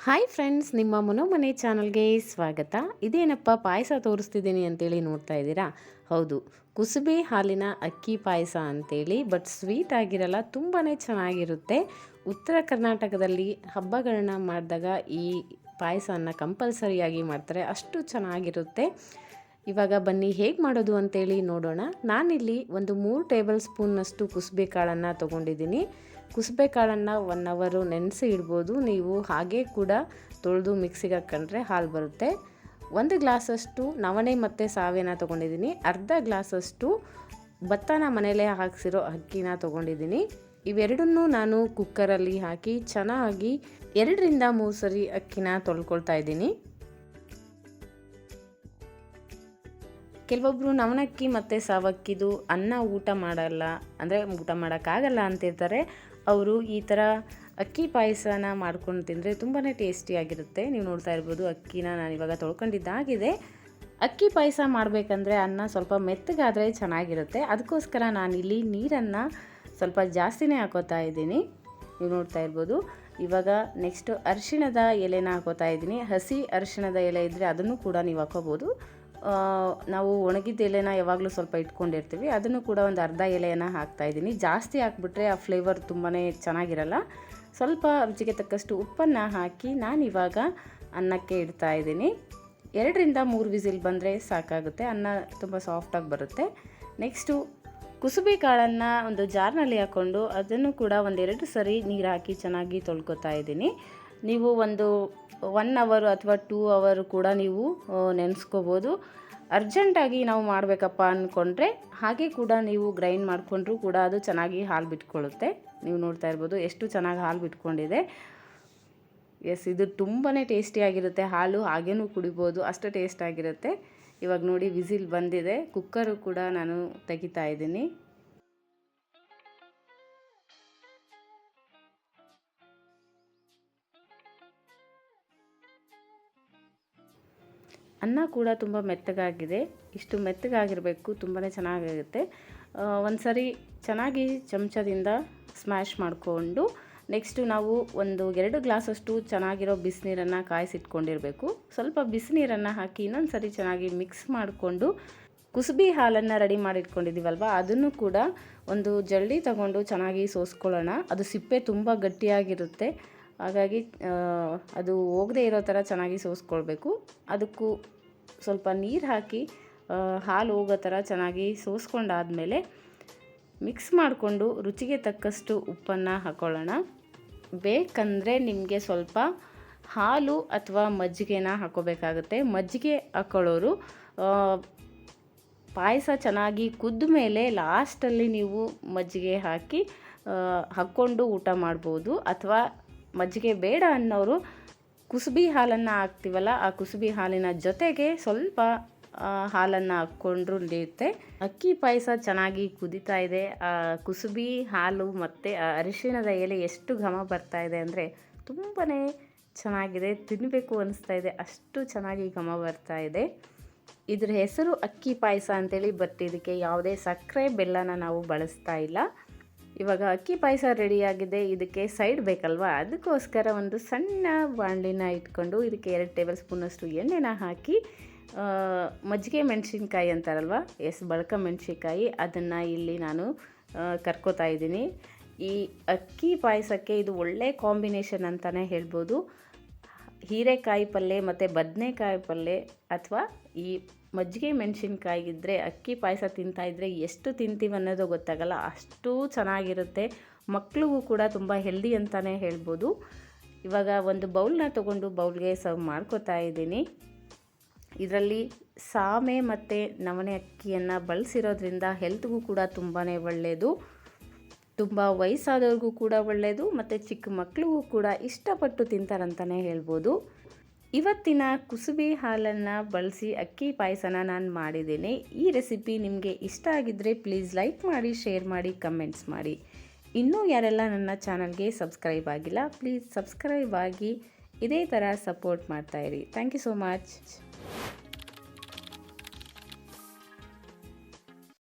Hi friends, ನಿಮ್ಮ ಮನೋಮನೆ ಚಾನಲ್ಗೆ ಸ್ವಾಗತ. ಇದೇನಪ್ಪ ಪಾಯಸ ತೋರಿಸ್ತಿದ್ದೀನಿ ಅಂತೇಳಿ ನೋಡ್ತಾ ಇದ್ದೀರಾ? ಹೌದು, ಕುಸುಬೆ ಹಾಲಿನ ಅಕ್ಕಿ ಪಾಯಸ ಅಂತೇಳಿ. ಬಟ್ ಸ್ವೀಟ್ ಆಗಿರಲ್ಲ, ತುಂಬಾ ಚೆನ್ನಾಗಿರುತ್ತೆ. ಉತ್ತರ ಕರ್ನಾಟಕದಲ್ಲಿ ಹಬ್ಬಗಳನ್ನ ಮಾಡಿದಾಗ ಈ ಪಾಯಸನ ಕಂಪಲ್ಸರಿಯಾಗಿ ಮಾಡ್ತಾರೆ, ಅಷ್ಟು ಚೆನ್ನಾಗಿರುತ್ತೆ. ಇವಾಗ ಬನ್ನಿ ಹೇಗೆ ಮಾಡೋದು ಅಂತೇಳಿ ನೋಡೋಣ. ನಾನಿಲ್ಲಿ ಒಂದು 3 ಟೇಬಲ್ ಸ್ಪೂನ್ನಷ್ಟು ಕುಸುಬೆ ಕಾಳನ್ನು ತೊಗೊಂಡಿದ್ದೀನಿ. ಕುಸುಬೆ ಕಾಳನ್ನು 1 ಅವರ್ ನೆನೆಸಿ ಇಡ್ಬೋದು. ನೀವು ಹಾಗೆ ಕೂಡ ತೊಳೆದು ಮಿಕ್ಸಿಗೆ ಹಾಕ್ಕೊಂಡ್ರೆ ಹಾಲು ಬರುತ್ತೆ. 1 ಗ್ಲಾಸಷ್ಟು ನವಣೆ ಮತ್ತು ಸಾವೆನ ತೊಗೊಂಡಿದ್ದೀನಿ. ಅರ್ಧ ಗ್ಲಾಸಷ್ಟು ಭತ್ತನ ಮನೇಲೇ ಹಾಕ್ಸಿರೋ ಅಕ್ಕಿನ ತೊಗೊಂಡಿದ್ದೀನಿ. ಇವೆರಡನ್ನೂ ನಾನು ಕುಕ್ಕರಲ್ಲಿ ಹಾಕಿ ಚೆನ್ನಾಗಿ 2 ರಿಂದ 3 ಸರಿ ಅಕ್ಕಿನ ತೊಳ್ಕೊಳ್ತಾ ಇದ್ದೀನಿ. ಕೆಲವೊಬ್ಬರು ನವಣಕ್ಕಿ ಮತ್ತು ಸಾವಕ್ಕಿದು ಅನ್ನ ಊಟ ಮಾಡಲ್ಲ, ಅಂದರೆ ಊಟ ಮಾಡೋಕ್ಕಾಗಲ್ಲ ಅಂತಿರ್ತಾರೆ. ಅವರು ಈ ಥರ ಅಕ್ಕಿ ಪಾಯಸನ ಮಾಡ್ಕೊಂಡು ತಿಂದರೆ ತುಂಬಾ ಟೇಸ್ಟಿಯಾಗಿರುತ್ತೆ. ನೀವು ನೋಡ್ತಾ ಇರ್ಬೋದು, ಅಕ್ಕಿನ ನಾನಿವಾಗ ತೊಳ್ಕೊಂಡಿದ್ದಾಗಿದೆ. ಅಕ್ಕಿ ಪಾಯಸ ಮಾಡಬೇಕಂದ್ರೆ ಅನ್ನ ಸ್ವಲ್ಪ ಮೆತ್ತಗಾದರೆ ಚೆನ್ನಾಗಿರುತ್ತೆ. ಅದಕ್ಕೋಸ್ಕರ ನಾನಿಲ್ಲಿ ನೀರನ್ನು ಸ್ವಲ್ಪ ಜಾಸ್ತಿನೇ ಹಾಕೋತಾ ಇದ್ದೀನಿ. ನೀವು ನೋಡ್ತಾ ಇರ್ಬೋದು. ಇವಾಗ ನೆಕ್ಸ್ಟು ಅರಿಶಿಣದ ಎಲೆನ ಹಾಕೋತಾ ಇದ್ದೀನಿ. ಹಸಿ ಅರಿಶಿಣದ ಎಲೆ ಇದ್ದರೆ ಅದನ್ನು ಕೂಡ ನೀವು ಹಾಕೋಬೋದು. ನಾವು ಒಣಗಿದ ಎಲೆನ ಯಾವಾಗಲೂ ಸ್ವಲ್ಪ ಇಟ್ಕೊಂಡಿರ್ತೀವಿ, ಅದನ್ನು ಕೂಡ ಒಂದು ಅರ್ಧ ಎಲೆಯನ್ನು ಹಾಕ್ತಾಯಿದ್ದೀನಿ. ಜಾಸ್ತಿ ಹಾಕ್ಬಿಟ್ರೆ ಆ ಫ್ಲೇವರ್ ತುಂಬಾ ಚೆನ್ನಾಗಿರಲ್ಲ. ಸ್ವಲ್ಪ ರುಚಿಗೆ ತಕ್ಕಷ್ಟು ಉಪ್ಪನ್ನು ಹಾಕಿ ನಾನಿವಾಗ ಅನ್ನಕ್ಕೆ ಇಡ್ತಾಯಿದ್ದೀನಿ. 2 ರಿಂದ 3 ವಿಸಿಲ್ ಬಂದರೆ ಸಾಕಾಗುತ್ತೆ. ಅನ್ನ ತುಂಬ ಸಾಫ್ಟಾಗಿ ಬರುತ್ತೆ. ನೆಕ್ಸ್ಟು ಕುಸುಬೆ ಕಾಳನ್ನು ಒಂದು ಜಾರ್ನಲ್ಲಿ ಹಾಕ್ಕೊಂಡು ಅದನ್ನು ಕೂಡ 1-2 ಸರಿ ನೀರು ಹಾಕಿ ಚೆನ್ನಾಗಿ ತೊಳ್ಕೊತಾ ಇದ್ದೀನಿ. ನೀವು ಒಂದು 1 ಅವರ್ ಅಥವಾ 2 ಅವರ್ ಕೂಡ ನೀವು ನೆನೆಸ್ಕೋಬೋದು. ಅರ್ಜೆಂಟಾಗಿ ನಾವು ಮಾಡಬೇಕಪ್ಪ ಅಂದ್ಕೊಂಡ್ರೆ ಹಾಗೆ ಕೂಡ ನೀವು ಗ್ರೈಂಡ್ ಮಾಡಿಕೊಂಡ್ರೂ ಕೂಡ ಅದು ಚೆನ್ನಾಗಿ ಹಾಲು ಬಿಟ್ಕೊಳ್ಳುತ್ತೆ. ನೀವು ನೋಡ್ತಾ ಇರ್ಬೋದು ಎಷ್ಟು ಚೆನ್ನಾಗಿ ಹಾಲು ಬಿಟ್ಕೊಂಡಿದೆ. ಎಸ್, ಇದು ತುಂಬಾ ಟೇಸ್ಟಿಯಾಗಿರುತ್ತೆ. ಹಾಲು ಹಾಗೇನೂ ಕುಡಿಬೋದು, ಅಷ್ಟು ಟೇಸ್ಟಾಗಿರುತ್ತೆ. ಇವಾಗ ನೋಡಿ ವಿಸಿಲ್ ಬಂದಿದೆ. ಕುಕ್ಕರು ಕೂಡ ನಾನು ತೆಗಿತಾ ಇದ್ದೀನಿ. ಅನ್ನ ಕೂಡ ತುಂಬ ಮೆತ್ತಗಾಗಿದೆ. ಇಷ್ಟು ಮೆತ್ತಗಾಗಿರಬೇಕು, ತುಂಬಾ ಚೆನ್ನಾಗಿರುತ್ತೆ. ಒಂದು ಸರಿ ಚೆನ್ನಾಗಿ ಚಮಚದಿಂದ ಸ್ಮ್ಯಾಶ್ ಮಾಡಿಕೊಂಡು ನೆಕ್ಸ್ಟು ನಾವು 1-2 ಗ್ಲಾಸಷ್ಟು ಚೆನ್ನಾಗಿರೋ ಬಿಸಿನೀರನ್ನು ಕಾಯಿಸಿಟ್ಕೊಂಡಿರಬೇಕು. ಸ್ವಲ್ಪ ಬಿಸಿನೀರನ್ನು ಹಾಕಿ ಇನ್ನೊಂದು ಸರಿ ಚೆನ್ನಾಗಿ ಮಿಕ್ಸ್ ಮಾಡಿಕೊಂಡು ಕುಸುಬೆ ಹಾಲನ್ನು ರೆಡಿ ಮಾಡಿಟ್ಕೊಂಡಿದ್ದೀವಲ್ವ, ಅದನ್ನು ಕೂಡ ಒಂದು ಜರಡಿ ತಗೊಂಡು ಚೆನ್ನಾಗಿ ಸೋಸ್ಕೊಳ್ಳೋಣ. ಅದು ಸಿಪ್ಪೆ ತುಂಬ ಗಟ್ಟಿಯಾಗಿರುತ್ತೆ, ಹಾಗಾಗಿ ಅದು ಹೋಗದೇ ಇರೋ ಥರ ಚೆನ್ನಾಗಿ ಸೋಸ್ಕೊಳ್ಬೇಕು. ಅದಕ್ಕೂ ಸ್ವಲ್ಪ ನೀರು ಹಾಕಿ ಹಾಲು ಹೋಗೋ ಥರ ಚೆನ್ನಾಗಿ ಸೋಸ್ಕೊಂಡಾದಮೇಲೆ ಮಿಕ್ಸ್ ಮಾಡಿಕೊಂಡು ರುಚಿಗೆ ತಕ್ಕಷ್ಟು ಉಪ್ಪನ್ನು ಹಾಕ್ಕೊಳ್ಳೋಣ. ಬೇಕಂದರೆ ನಿಮಗೆ ಸ್ವಲ್ಪ ಹಾಲು ಅಥವಾ ಮಜ್ಜಿಗೆನ ಹಾಕ್ಕೋಬೇಕಾಗುತ್ತೆ. ಮಜ್ಜಿಗೆ ಹಾಕ್ಕೊಳ್ಳೋರು ಪಾಯಸ ಚೆನ್ನಾಗಿ ಕುದ್ದ ಮೇಲೆ ಲಾಸ್ಟಲ್ಲಿ ನೀವು ಮಜ್ಜಿಗೆ ಹಾಕಿ ಹಾಕ್ಕೊಂಡು ಊಟ ಮಾಡ್ಬೋದು. ಅಥವಾ ಮಜ್ಜಿಗೆ ಬೇಡ ಅನ್ನೋರು ಕುಸುಬೆ ಹಾಲನ್ನು ಹಾಕ್ತೀವಲ್ಲ, ಆ ಕುಸುಬೆ ಹಾಲಿನ ಜೊತೆಗೆ ಸ್ವಲ್ಪ ಹಾಲನ್ನು ಹಾಕ್ಕೊಂಡ್ರೂ ನಡೆಯುತ್ತೆ. ಅಕ್ಕಿ ಪಾಯಸ ಚೆನ್ನಾಗಿ ಕುದೀತಾ ಇದೆ. ಕುಸುಬೆ ಹಾಲು ಮತ್ತು ಅರಿಶಿಣದ ಎಲೆ ಎಷ್ಟು ಘಮ ಬರ್ತಾ ಇದೆ ಅಂದರೆ ತುಂಬಾ ಚೆನ್ನಾಗಿದೆ. ತಿನ್ನಬೇಕು ಅನಿಸ್ತಾ ಇದೆ, ಅಷ್ಟು ಚೆನ್ನಾಗಿ ಘಮ ಬರ್ತಾ ಇದೆ. ಇದ್ರ ಹೆಸರು ಅಕ್ಕಿ ಪಾಯಸ ಅಂತೇಳಿ, ಬಟ್ ಇದಕ್ಕೆ ಯಾವುದೇ ಸಕ್ಕರೆ ಬೆಲ್ಲನ ನಾವು ಬಳಸ್ತಾ ಇಲ್ಲ. ಇವಾಗ ಅಕ್ಕಿ ಪಾಯಸ ರೆಡಿಯಾಗಿದೆ. ಇದಕ್ಕೆ ಸೈಡ್ ಬೇಕಲ್ವಾ, ಅದಕ್ಕೋಸ್ಕರ ಒಂದು ಸಣ್ಣ ಬಾಣಲಿನ ಇಟ್ಕೊಂಡು ಇದಕ್ಕೆ 2 ಟೇಬಲ್ ಸ್ಪೂನಷ್ಟು ಎಣ್ಣೆನ ಹಾಕಿ ಮಜ್ಜಿಗೆ ಮೆಣಸಿನ್ಕಾಯಿ ಅಂತಾರಲ್ವ, ಬಳಕ ಮೆಣಸಿನ್ಕಾಯಿ, ಅದನ್ನು ಇಲ್ಲಿ ನಾನು ಕರ್ಕೋತಾ ಇದ್ದೀನಿ. ಈ ಅಕ್ಕಿ ಪಾಯಸಕ್ಕೆ ಇದು ಒಳ್ಳೆ ಕಾಂಬಿನೇಷನ್ ಅಂತಲೇ ಹೇಳ್ಬೋದು. ಹೀರೆಕಾಯಿ ಪಲ್ಯ ಮತ್ತು ಬದನೆಕಾಯಿ ಪಲ್ಯ ಅಥವಾ ಈ ಮಜ್ಜಿಗೆ ಮೆಣಸಿನ್ಕಾಯಿ ಇದ್ದರೆ ಅಕ್ಕಿ ಪಾಯಸ ತಿಂತಾಯಿದ್ರೆ ಎಷ್ಟು ತಿಂತೀವಿ ಅನ್ನೋದು ಗೊತ್ತಾಗಲ್ಲ, ಅಷ್ಟು ಚೆನ್ನಾಗಿರುತ್ತೆ. ಮಕ್ಳಿಗೂ ಕೂಡ ತುಂಬ ಹೆಲ್ದಿ ಅಂತಲೇ ಹೇಳ್ಬೋದು. ಇವಾಗ ಒಂದು ಬೌಲ್ನ ತೊಗೊಂಡು ಬೌಲ್ಗೆ ಸರ್ವ್ ಮಾಡ್ಕೋತಾ ಇದ್ದೀನಿ. ಇದರಲ್ಲಿ ಸಾಮೆ ಮತ್ತು ನವಣೆ ಅಕ್ಕಿಯನ್ನು ಬಳಸಿರೋದ್ರಿಂದ ಹೆಲ್ತ್ಗೂ ಕೂಡ ತುಂಬಾ ಒಳ್ಳೆಯದು. ತುಂಬ ವಯಸ್ಸಾದವ್ರಿಗೂ ಕೂಡ ಒಳ್ಳೆಯದು, ಮತ್ತು ಚಿಕ್ಕ ಮಕ್ಕಳಿಗೂ ಕೂಡ ಇಷ್ಟಪಟ್ಟು ತಿಂತಾರಂತಲೇ ಹೇಳ್ಬೋದು. ಇವತ್ತಿನ ಕುಸುಬೆ ಹಾಲನ್ನು ಬಳಸಿ ಅಕ್ಕಿ ಪಾಯಸನ ನಾನು ಮಾಡಿದ್ದೇನೆ. ಈ ರೆಸಿಪಿ ನಿಮಗೆ ಇಷ್ಟ ಆಗಿದ್ದರೆ ಪ್ಲೀಸ್ ಲೈಕ್ ಮಾಡಿ, ಶೇರ್ ಮಾಡಿ, ಕಮೆಂಟ್ಸ್ ಮಾಡಿ. ಇನ್ನೂ ಯಾರೆಲ್ಲ ನನ್ನ ಚಾನಲ್ಗೆ ಸಬ್ಸ್ಕ್ರೈಬ್ ಆಗಿಲ್ಲ, ಪ್ಲೀಸ್ ಸಬ್ಸ್ಕ್ರೈಬ್ ಆಗಿ ಇದೇ ಥರ ಸಪೋರ್ಟ್ ಮಾಡ್ತಾಯಿರಿ. Thank you so much.